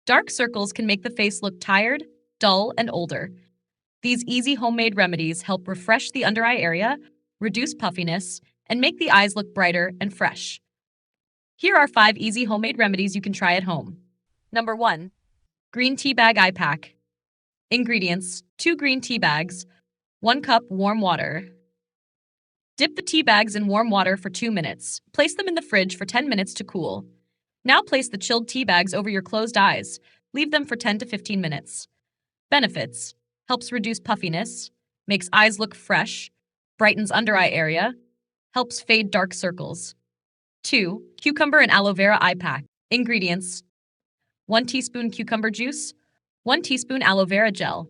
Dark circles can make the face look tired, dull, and older. These easy homemade remedies help refresh the under eye area, reduce puffiness, and make the eyes look brighter and fresh. Here are 5 easy homemade remedies you can try at home. Number 1. Green tea bag eye pack. Ingredients: 2 green tea bags, 1 cup warm water. Dip the tea bags in warm water for 2 minutes. Place them in the fridge for 10 minutes to cool. Now place the chilled tea bags over your closed eyes. Leave them for 10 to 15 minutes. Benefits: helps reduce puffiness, makes eyes look fresh, brightens under eye area, helps fade dark circles. 2. Cucumber and aloe vera eye pack. Ingredients: 1 teaspoon cucumber juice, 1 teaspoon aloe vera gel.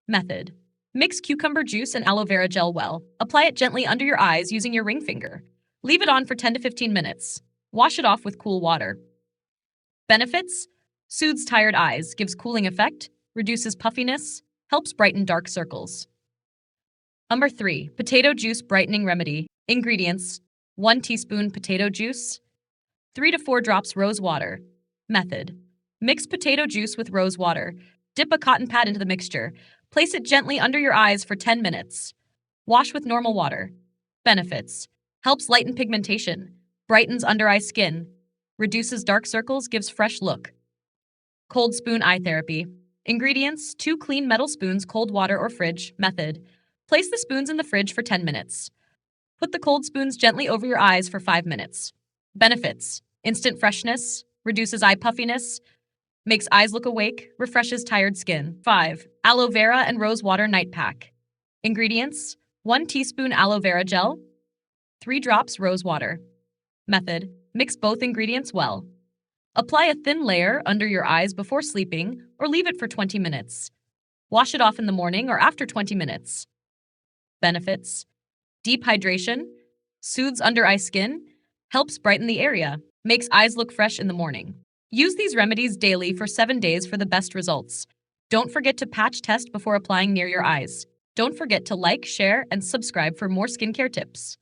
Method: mix cucumber juice and aloe vera gel well. Apply it gently under your eyes using your ring finger. Leave it on for 10 to 15 minutes. Wash it off with cool water. Benefits: soothes tired eyes, gives cooling effect, reduces puffiness, helps brighten dark circles. Number 3. Potato juice brightening remedy. Ingredients: 1 teaspoon potato juice, 3 to 4 drops rose water. Method: mix potato juice with rose water. Dip a cotton pad into the mixture. Place it gently under your eyes for 10 minutes. Wash with normal water. Benefits: helps lighten pigmentation, brightens under eye skin, reduces dark circles, gives fresh look. Cold spoon eye therapy. Ingredients: 2 clean metal spoons, cold water or fridge. Method: place the spoons in the fridge for 10 minutes. Put the cold spoons gently over your eyes for 5 minutes. Benefits: instant freshness, reduces eye puffiness, makes eyes look awake, refreshes tired skin. 5. Aloe vera and rose water night pack. Ingredients: 1 teaspoon aloe vera gel, 3 drops rose water. Method: mix both ingredients well. Apply a thin layer under your eyes before sleeping or leave it for 20 minutes. Wash it off in the morning or after 20 minutes. Benefits: deep hydration, soothes under eye skin, helps brighten the area, makes eyes look fresh in the morning. Use these remedies daily for 7 days for the best results. Don't forget to patch test before applying near your eyes. Don't forget to like, share, and subscribe for more skincare tips.